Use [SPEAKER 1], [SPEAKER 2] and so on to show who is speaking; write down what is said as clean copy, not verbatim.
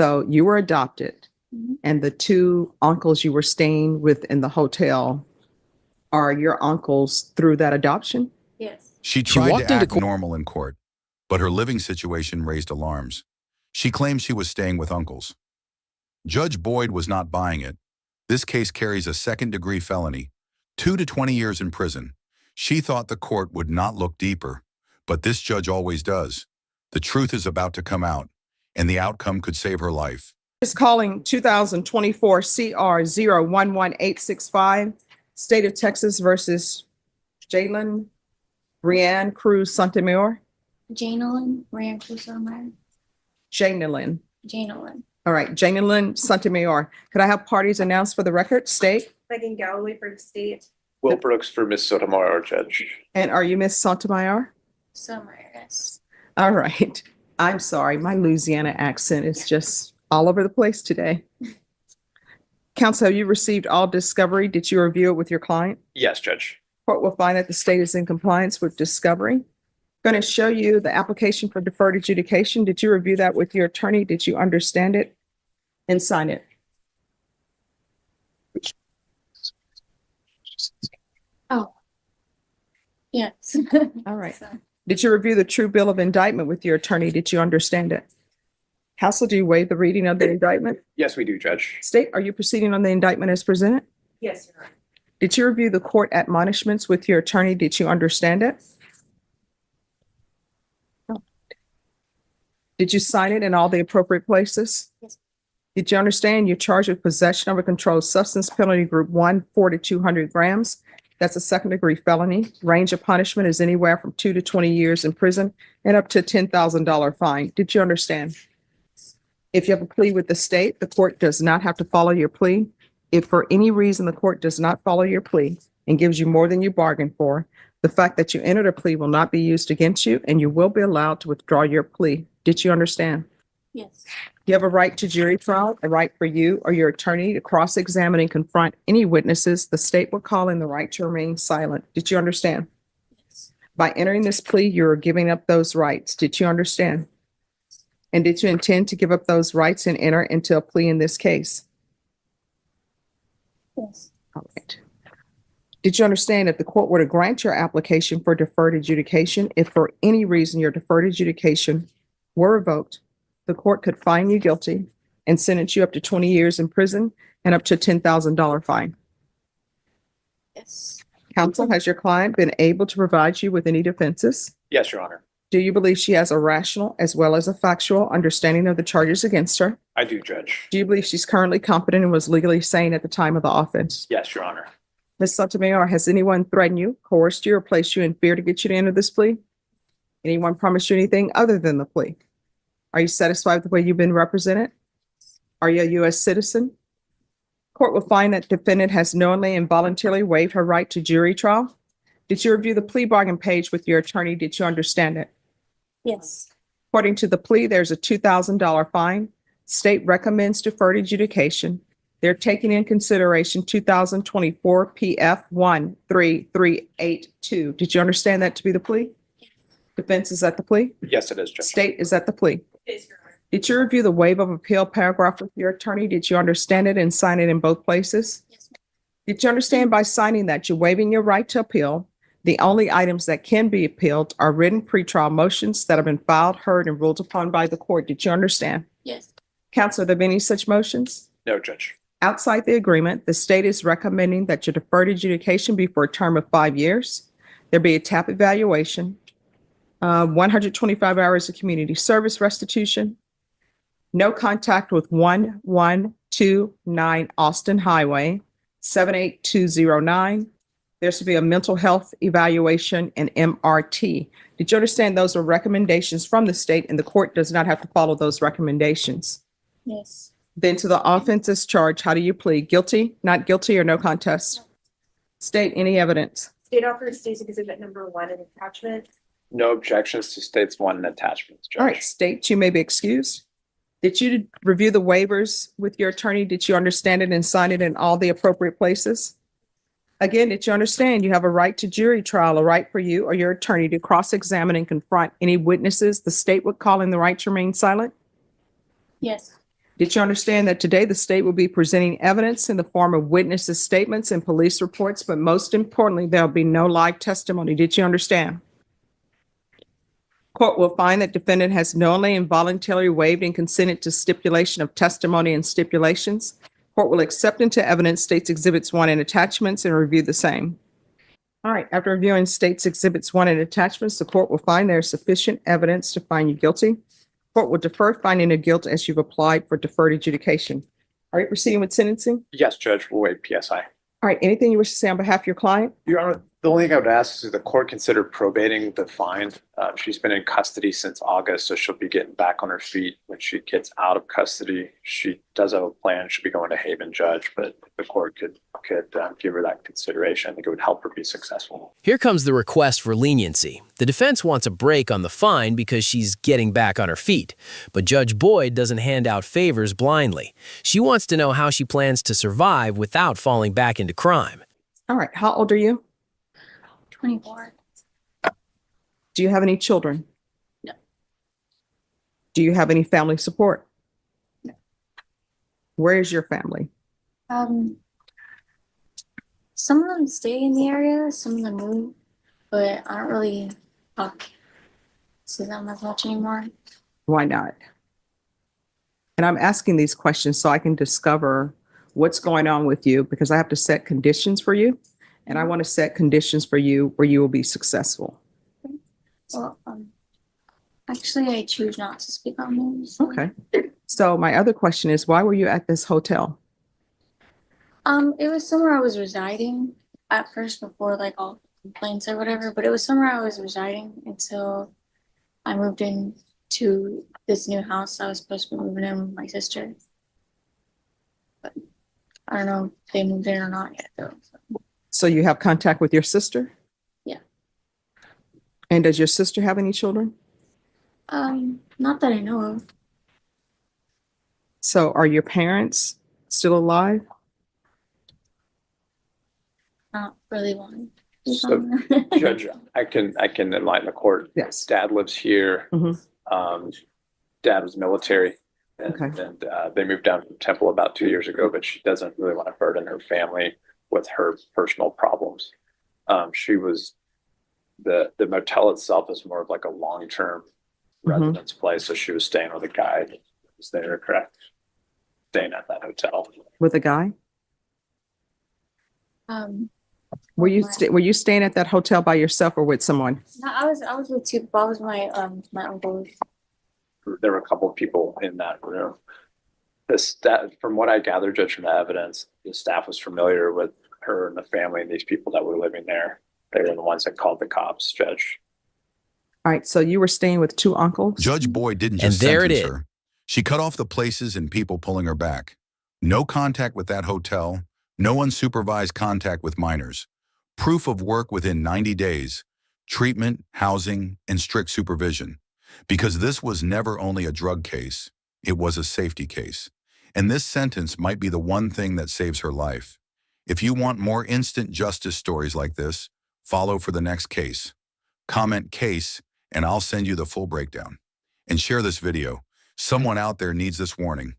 [SPEAKER 1] So you were adopted, and the two uncles you were staying with in the hotel are your uncles through that adoption?
[SPEAKER 2] Yes.
[SPEAKER 3] She tried
[SPEAKER 4] walked
[SPEAKER 3] to
[SPEAKER 4] into
[SPEAKER 3] act
[SPEAKER 4] court-
[SPEAKER 3] normal in court, but her living situation raised alarms. She claimed she was staying with uncles. Judge Boyd was not buying it. This case carries a second-degree felony, 2 to 20 years in prison. She thought the court would not look deeper, but this judge always does. The truth is about to come out, and the outcome could save her life.
[SPEAKER 1] Is calling 2024 CR 011865, State of Texas versus Jalen Rianne Cruz Sotomayor.
[SPEAKER 2] Janeal, Rand Cruz-Sotomayor.
[SPEAKER 1] Janeal.
[SPEAKER 2] Janeal.
[SPEAKER 1] All right, Janeal Sotomayor. Could I have parties announced for the record? State.
[SPEAKER 5] Megan Galloway for the state.
[SPEAKER 6] Will Brooks for Miss Sotomayor, Judge.
[SPEAKER 1] And are you Miss Sotomayor?
[SPEAKER 2] Sotomayor, yes.
[SPEAKER 1] All right. I'm sorry. My Louisiana accent is just all over the place today. Counsel, have you received all discovery? Did you review it with your client?
[SPEAKER 6] Yes, Judge.
[SPEAKER 1] Court will find that the state is in compliance with discovery. Going to show you the application for deferred adjudication. Did you review that with your attorney? Did you understand it and sign it?
[SPEAKER 2] Oh. Yes.
[SPEAKER 1] All right.
[SPEAKER 2] So,
[SPEAKER 1] Did you review the true bill of indictment with your attorney? Did you understand it? Counsel, do you waive the reading of the indictment?
[SPEAKER 6] Yes, we do, Judge.
[SPEAKER 1] State, are you proceeding on the indictment as presented?
[SPEAKER 5] Yes, Your Honor.
[SPEAKER 1] Did you review the court admonishments with your attorney? Did you understand it? Did you sign it in all the appropriate places?
[SPEAKER 2] Yes.
[SPEAKER 1] Did you understand you're charged with possession of a controlled substance, penalty group 1, 4 to 200 grams? That's a second-degree felony. Range of punishment is anywhere from 2 to 20 years in prison and up to a $10,000 fine. Did you understand? If you have a plea with the state, the court does not have to follow your plea. If for any reason the court does not follow your plea and gives you more than you bargained for, the fact that you entered a plea will not be used against you, and you will be allowed to withdraw your plea. Did you understand?
[SPEAKER 2] yes.
[SPEAKER 1] You have a right to jury trial, a right for you or your attorney to cross-examine and confront any witnesses the state will call in, the right to remain silent. Did you understand?
[SPEAKER 2] Yes.
[SPEAKER 1] By entering this plea, you are giving up those rights. Did you understand? And did you intend to give up those rights and enter into a plea in this case?
[SPEAKER 2] Yes.
[SPEAKER 1] All right. Did you understand if the court were to grant your application for deferred adjudication, if for any reason your deferred adjudication were revoked, the court could find you guilty and sentence you up to 20 years in prison and up to a $10,000 fine?
[SPEAKER 2] Yes.
[SPEAKER 1] Counsel, has your client been able to provide you with any defenses?
[SPEAKER 6] Yes, Your Honor.
[SPEAKER 1] Do you believe she has a rational as well as a factual understanding of the charges against her?
[SPEAKER 6] I do, Judge.
[SPEAKER 1] Do you believe she's currently competent and was legally sane at the time of the offense?
[SPEAKER 6] Yes, Your Honor.
[SPEAKER 1] Ms. Sotomayor, has anyone threatened you, coerced you, or placed you in fear to get you to enter this plea? Anyone promised you anything other than the plea? Are you satisfied with the way you've been represented? Are you a U.S. citizen? Court will find that defendant has knowingly and voluntarily waived her right to jury trial. Did you review the plea bargain page with your attorney? Did you understand it?
[SPEAKER 2] Yes.
[SPEAKER 1] According to the plea, there's a $2,000 fine. State recommends deferred adjudication. They're taking in consideration 2024 PF 13382. Did you understand that to be the plea? Defense is at the plea?
[SPEAKER 6] Yes, it is, Judge.
[SPEAKER 1] State is at the plea.
[SPEAKER 5] Yes, Your Honor.
[SPEAKER 1] Did you review the waive of appeal paragraph with your attorney? Did you understand it and sign it in both places?
[SPEAKER 2] Yes.
[SPEAKER 1] Did you understand by signing that you're waiving your right to appeal? The only items that can be appealed are written pretrial motions that have been filed, heard, and ruled upon by the court. Did you understand?
[SPEAKER 2] Yes.
[SPEAKER 1] Counsel, are there any such motions?
[SPEAKER 6] No, Judge.
[SPEAKER 1] Outside the agreement, the state is recommending that your deferred adjudication be for a term of 5 years. There be a TAP evaluation, 125 hours of community service restitution, no contact with 1129 Austin Highway, 78209. There should be a mental health evaluation and MRT. Did you understand those are recommendations from the state and the court does not have to follow those recommendations?
[SPEAKER 2] Yes.
[SPEAKER 1] Then to the offenses charged, how do you plead? Guilty, not guilty, or no contest? State any evidence.
[SPEAKER 5] State offers State's Exhibit number 1 in attachment.
[SPEAKER 6] No objections to States 1 and attachments, Judge.
[SPEAKER 1] All right, state, you may be excused. Did you review the waivers with your attorney? Did you understand it and sign it in all the appropriate places? Again, did you understand you have a right to jury trial, a right for you or your attorney to cross-examine and confront any witnesses the state would call in, the right to remain silent?
[SPEAKER 2] Yes.
[SPEAKER 1] Did you understand that today the state will be presenting evidence in the form of witnesses' statements and police reports, but most importantly, there'll be no live testimony? Did you understand? Court will find that defendant has knowingly and voluntarily waived and consented to stipulation of testimony and stipulations. Court will accept into evidence State's Exhibits 1 and attachments and review the same. All right, after reviewing State's Exhibits 1 and attachments, the court will find there is sufficient evidence to find you guilty. Court will defer finding of guilt as you've applied for deferred adjudication. Are you proceeding with sentencing?
[SPEAKER 6] Yes, Judge, we'll wait PSI.
[SPEAKER 1] All right, anything you wish to say on behalf of your client?
[SPEAKER 6] Your Honor, the only thing I would ask is the court consider probating the fine. She's been in custody since August, so she'll be getting back on her feet when she gets out of custody. She does have a plan. She'll be going to Haven, Judge, but the court could give her that consideration. I think it would help her be successful.
[SPEAKER 4] Here comes the request for leniency. The defense wants a break on the fine because she's getting back on her feet. But Judge Boyd doesn't hand out favors blindly. She wants to know how she plans to survive without falling back into crime.
[SPEAKER 1] All right, how old are you?
[SPEAKER 2] 24.
[SPEAKER 1] Do you have any children?
[SPEAKER 2] No.
[SPEAKER 1] Do you have any family support?
[SPEAKER 2] No.
[SPEAKER 1] Where is your family?
[SPEAKER 2] Some of them stay in the area, some of them move, but I don't really talk to them as much anymore.
[SPEAKER 1] Why not? And I'm asking these questions so I can discover what's going on with you, because I have to set conditions for you, and I want to set conditions for you where you will be successful.
[SPEAKER 2] Well, actually, I choose not to speak on them. So.
[SPEAKER 1] Okay. So my other question is, why were you at this hotel?
[SPEAKER 2] It was somewhere I was residing at first before like all complaints or whatever, but it was somewhere I was residing until I moved in to this new house. I was supposed to be moving in with my sister. But I don't know if they moved in or not yet though.
[SPEAKER 1] So you have contact with your sister?
[SPEAKER 2] Yeah.
[SPEAKER 1] And does your sister have any children?
[SPEAKER 2] Not that I know of.
[SPEAKER 1] So are your parents still alive?
[SPEAKER 2] Not really one.
[SPEAKER 6] So, Judge, I can enlighten the court.
[SPEAKER 1] Yes.
[SPEAKER 6] Dad lives here.
[SPEAKER 1] Mhm.
[SPEAKER 6] Dad was military. And,
[SPEAKER 1] Okay.
[SPEAKER 6] and they moved down from Temple about 2 years ago, but she doesn't really want to burden her family with her personal problems. She was the motel itself is more of like a long-term residence place, so she was staying with a guy that was there, correct? Staying at that hotel.
[SPEAKER 1] With a guy? Were you staying at that hotel by yourself or with someone?
[SPEAKER 2] No, I was with two people. I was my uncle.
[SPEAKER 6] There were a couple of people in that room. The staff, from what I gathered, Judge, from the evidence, the staff was familiar with her and the family and these people that were living there. They were the ones that called the cops, Judge.
[SPEAKER 1] All right, so you were staying with two uncles?
[SPEAKER 3] Judge Boyd didn't
[SPEAKER 4] And
[SPEAKER 3] just
[SPEAKER 4] there it
[SPEAKER 3] sentence
[SPEAKER 4] is.
[SPEAKER 3] her. She cut off the places and people pulling her back. No contact with that hotel, no unsupervised contact with minors. Proof of work within 90 days, treatment, housing, and strict supervision. Because this was never only a drug case, it was a safety case. And this sentence might be the one thing that saves her life. If you want more instant justice stories like this, follow for the next case. Comment case, and I'll send you the full breakdown. And share this video. Someone out there needs this warning.